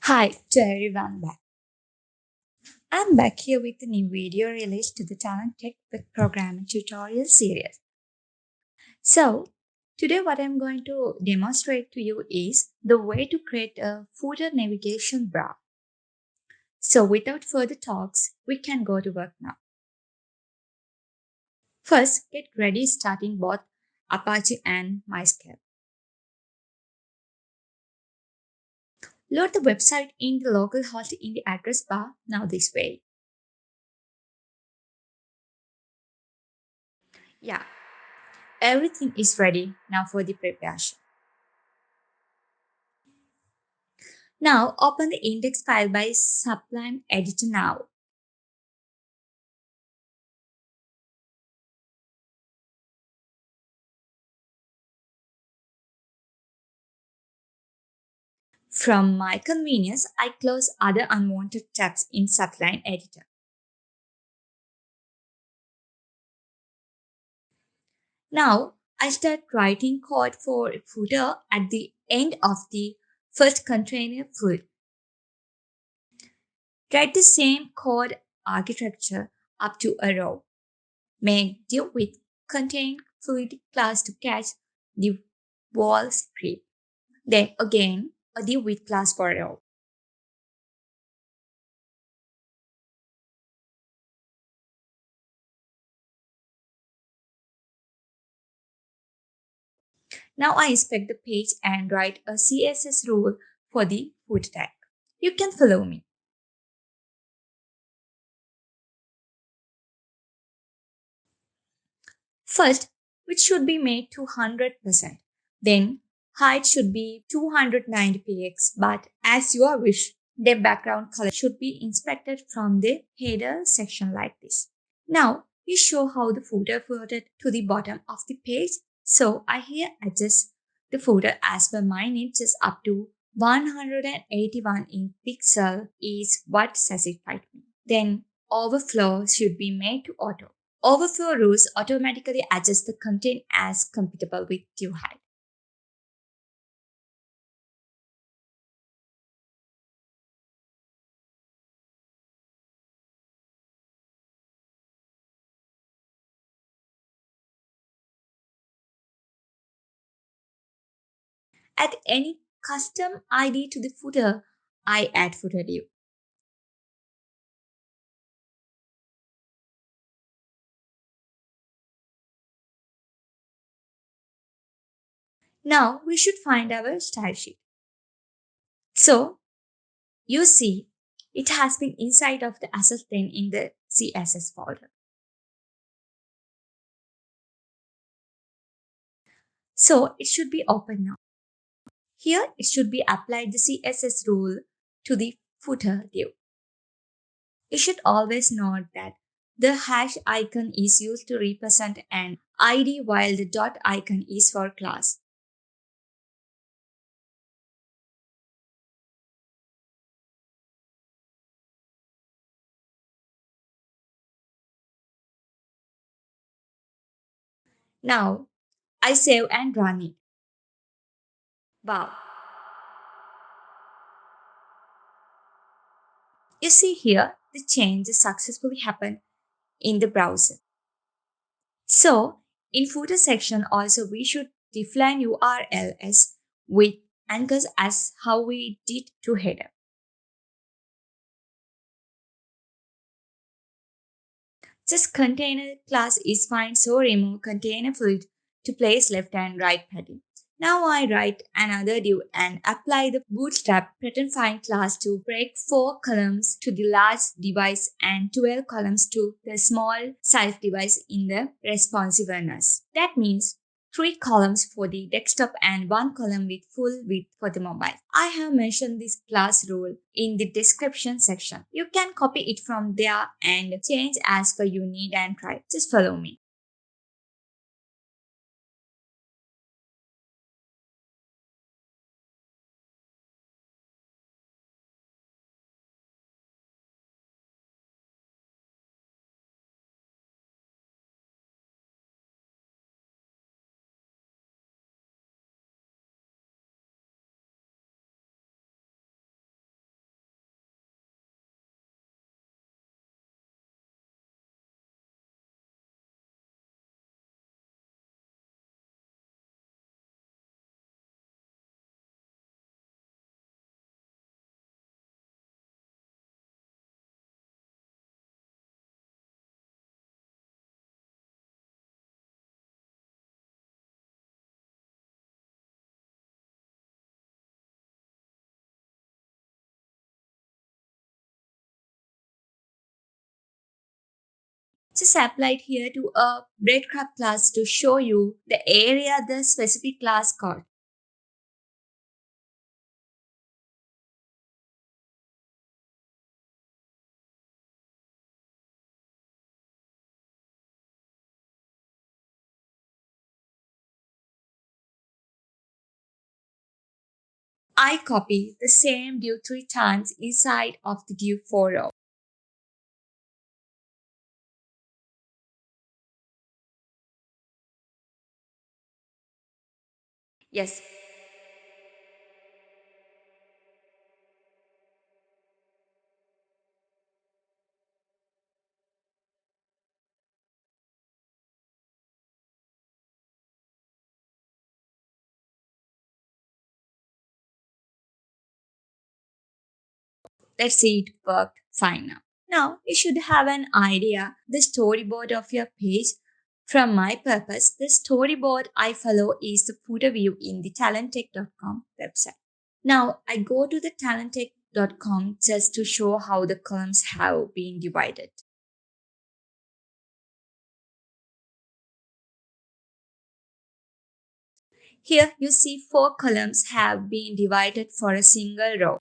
Hi to everyone back. I'm back here with a new video released to the Talent Tech with Programming tutorial series. So, today what I'm going to demonstrate to you is the way to create a footer navigation bar. So, without further talks, we can go to work now. First, get ready starting both Apache and MySQL. Load the website in the localhost in the address bar now this way. Yeah, everything is ready now for the preparation. Now open the index file by Sublime Editor now. From my convenience, I close other unwanted tabs in Sublime Editor. Now I start writing code for footer at the end of the first container field. Write the same code architecture up to a row. Make div with contain fluid class to catch the wall script. Then again a div with class for row. Now I inspect the page and write a CSS rule for the foot tag. You can follow me. First, width should be made to 100%. Then, height should be 290 px, but as you wish, the background color should be inspected from the header section like this. Now, we show how the footer floated to the bottom of the page. So, I here adjust the footer as per my needs is up to 181 in pixel is what satisfied me. Then, overflow should be made to auto. Overflow rules automatically adjust the content as compatible with div height. Add any custom ID to the footer. I add footer div. Now we should find our style sheet. So you see, it has been inside of the assistant in the CSS folder. So it should be open now. Here it should be applied the CSS rule to the footer div. You should always note that the hash icon is used to represent an ID while the dot icon is for class. Now, I save and run it. Wow. You see here, the change successfully happened in the browser. So, in footer section also we should define URLs with anchors as how we did to header. Just container class is fine, so remove container fluid to place left and right padding. Now I write another div and apply the bootstrap pattern find class to break 4 columns to the large device and 12 columns to the small self device in the responsiveness. That means 3 columns for the desktop and 1 column with full width for the mobile. I have mentioned this class rule in the description section. You can copy it from there and change as per you need and try. Just follow me. Just apply it here to a breadcrumb class to show you the area the specific class called. I copy the same div 3 times inside of the div 4 row. Yes, let's see it worked fine now. Now you should have an idea the storyboard of your page. From my purpose, the storyboard I follow is the footer view in the talenttech.com website. Now I go to the talenttech.com just to show how the columns have been divided. Here you see 4 columns have been divided for a single row.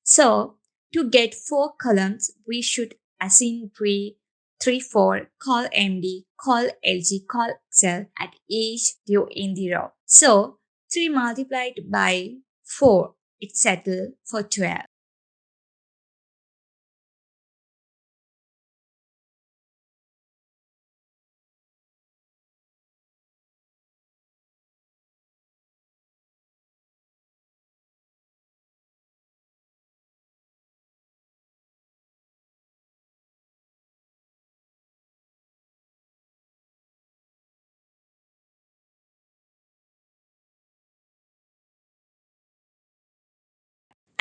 So to get 4 columns, we should assign 4, call MD, call LG, call Excel at each div in the row. So 3 multiplied by 4, it settles for 12.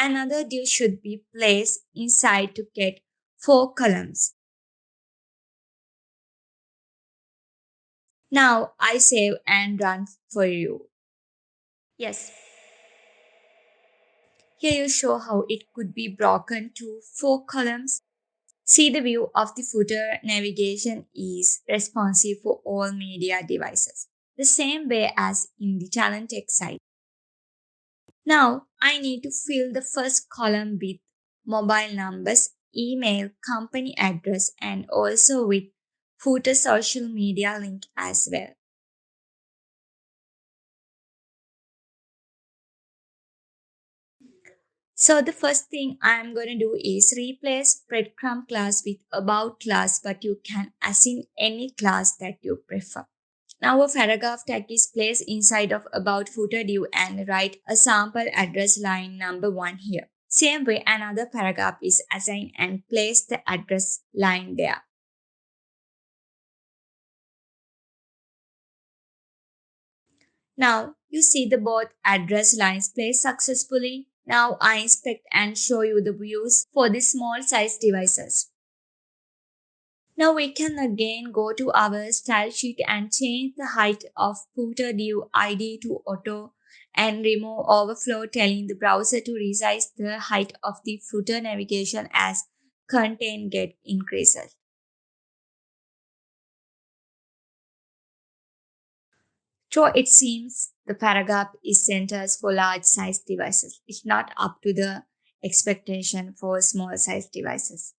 Another div should be placed inside to get 4 columns. Now I save and run for you. Yes, here you show how it could be broken to 4 columns. See the view of the footer navigation is responsive for all media devices, the same way as in the Talent Tech site. Now I need to fill the first column with mobile numbers, email, company address, and also with footer social media link as well. So the first thing I'm going to do is replace breadcrumb class with about class, but you can assign any class that you prefer. Now a paragraph tag is placed inside of about footer div and write a sample address line number 1 here. Same way another paragraph is assigned and place the address line there. Now you see the both address lines placed successfully. Now I inspect and show you the views for the small size devices. Now we can again go to our style sheet and change the height of footer div ID to auto and remove overflow, telling the browser to resize the height of the footer navigation as content get increases. So it seems the paragraph is centers for large size devices. It's not up to the expectation for small size devices.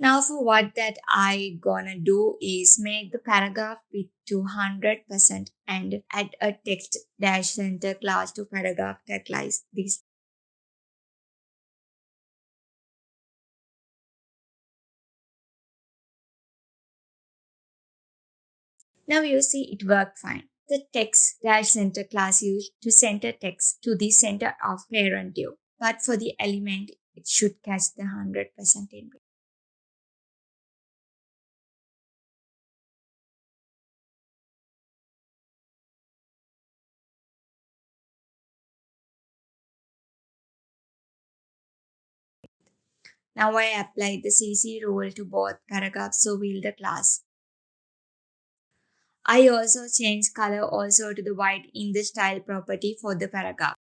Now for what that I gonna do is make the paragraph width to 100% and add a text dash center class to paragraph tag like this. Now you see it worked fine. The text dash center class used to center text to the center of parent div. But for the element, it should catch the 100% in. Now I apply the CC rule to both paragraphs, so will the class. I also change color also to the white in the style property for the paragraph.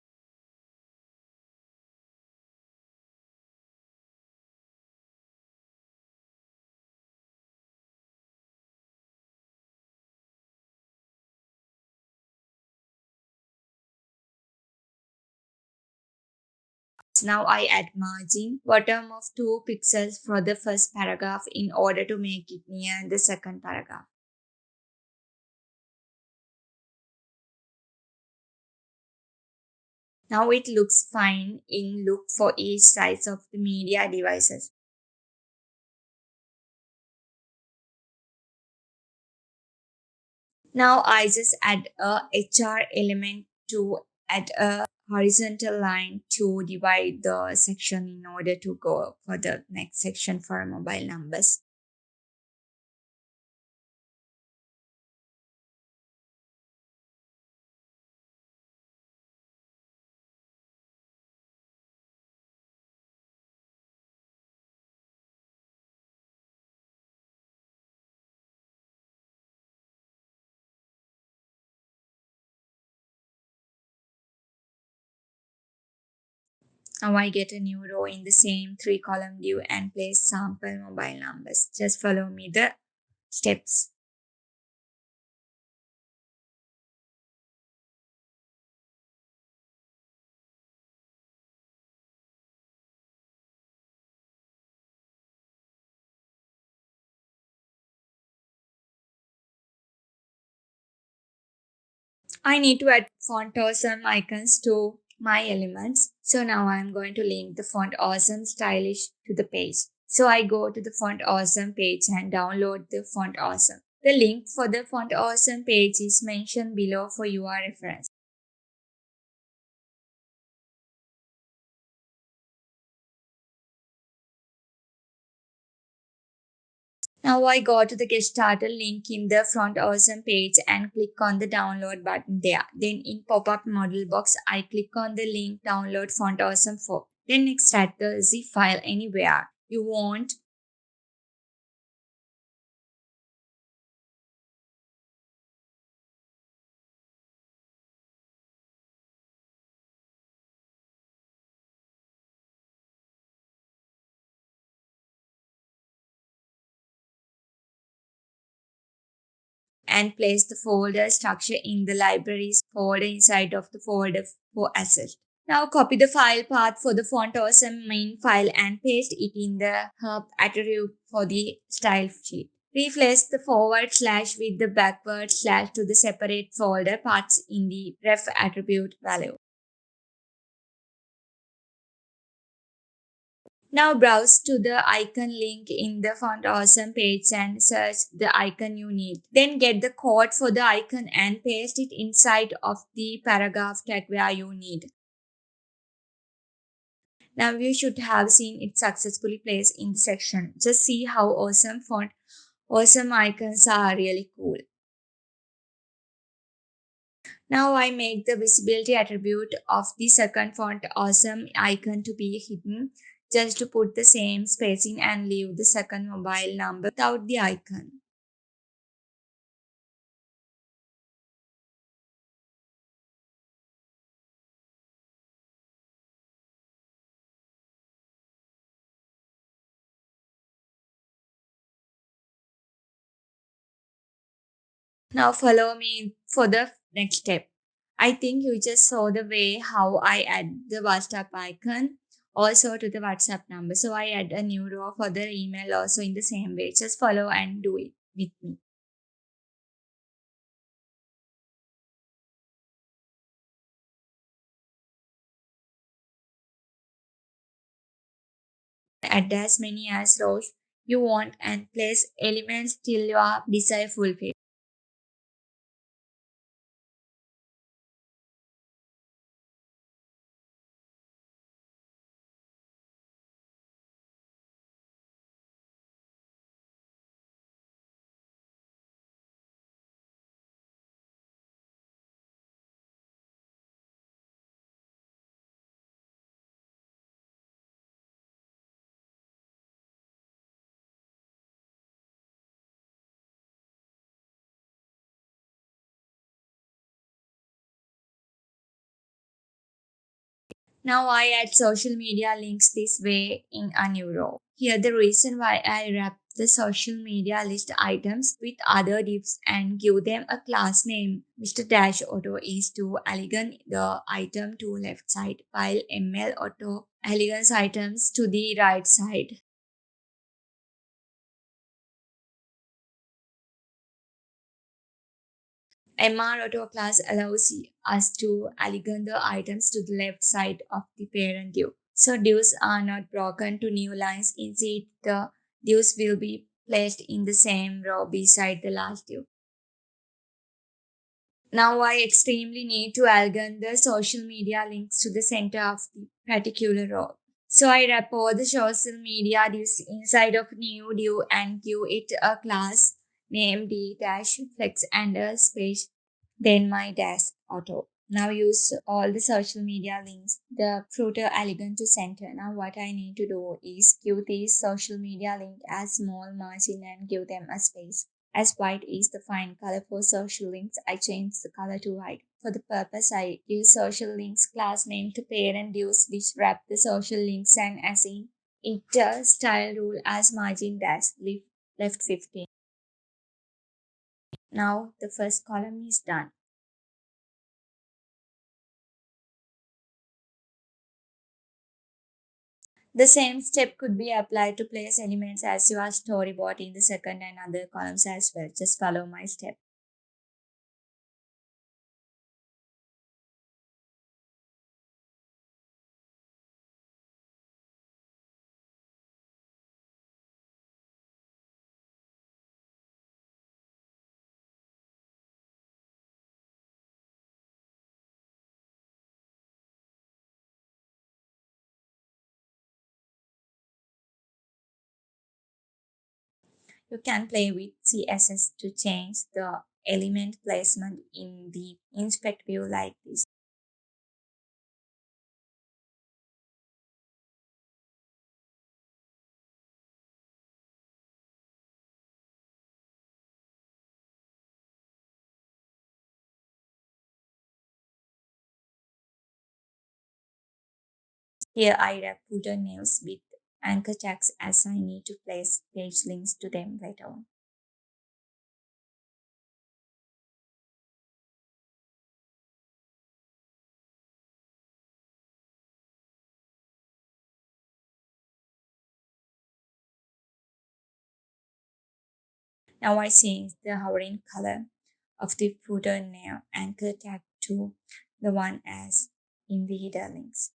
Now I add margin bottom of 2 pixels for the first paragraph in order to make it near the second paragraph. Now it looks fine in look for each size of the media devices. Now I just add a HR element to add a horizontal line to divide the section in order to go for the next section for mobile numbers. Now I get a new row in the same 3-column view and place sample mobile numbers. Just follow me the steps. I need to add font awesome icons to my elements. So now I'm going to link the font awesome stylish to the page. So I go to the font awesome page and download the font awesome. The link for the font awesome page is mentioned below for your reference. Now I go to the Get Started link in the Front Awesome page and click on the download button there. Then in pop-up model box, I click on the link download Font Awesome 4. Then extract the zip file anywhere you want. And place the folder structure in the libraries folder inside of the folder for assets. Now copy the file path for the font awesome main file and paste it in the herb attribute for the style sheet. Replace the forward slash with the backward slash to the separate folder paths in the ref attribute value. Now browse to the icon link in the Font Awesome page and search the icon you need. Then get the code for the icon and paste it inside of the paragraph tag where you need. Now you should have seen it successfully placed in the section. Just see how awesome icons are really cool. Now I make the visibility attribute of the second font awesome icon to be hidden just to put the same spacing and leave the second mobile number without the icon. Now follow me for the next step. I think you just saw the way how I add the bootstrap icon also to the WhatsApp number. So I add a new row for the email also in the same way. Just follow and do it with me. Add as many as rows you want and place elements till your desire fulfilled. Now I add social media links this way in a new row. Here the reason why I wrap the social media list items with other divs and give them a class name. Mr. Dash Auto is to elegant the item to left side while ML Auto elegance items to the right side. MR Auto class allows us to elegant the items to the left side of the parent div. So divs are not broken to new lines. Instead, the divs will be placed in the same row beside the last div. Now I extremely need to elegant the social media links to the center of the particular row. So I wrap all the social media divs inside of new div and give it a class name d dash flex and a space, then my dash auto. Now use all the social media links, the footer elegant to center. Now what I need to do is give these social media link as small margin and give them a space. As white is the fine color for social links, I change the color to white. For the purpose, I use social links class name to parent divs which wrap the social links and assign it a style rule as margin dash left 15. Now the first column is done. The same step could be applied to place elements as you are storyboard in the second and other columns as well. Just follow my step. You can play with CSS to change the element placement in the inspect view like this. Here I wrap footer names with anchor tags as I need to place page links to them later on. Now I change the hovering color of the footer name anchor tag to the one as in the header links.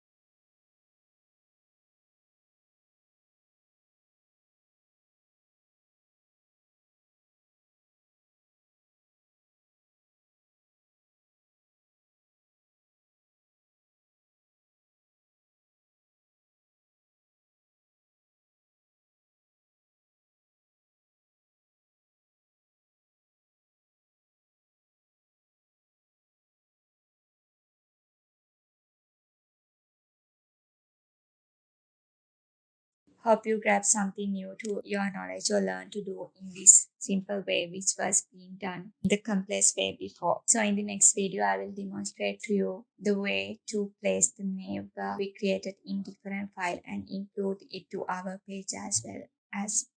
Hope you grab something new to your knowledge or learn to do in this simple way which was being done the complex way before. So in the next video I will demonstrate to you the way to place the navbar we created in different file and include it to our page as well as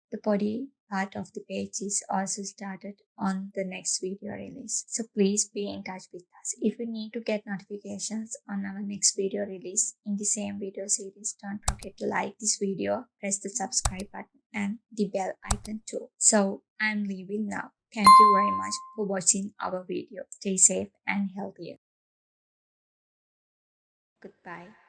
the body part of the page is also started on the next video release. So please be in touch with us. If you need to get notifications on our next video release in the same video series, don't forget to like this video, press the subscribe button and the bell icon too. So I'm leaving now. Thank you very much for watching our video. Stay safe and healthy. Goodbye.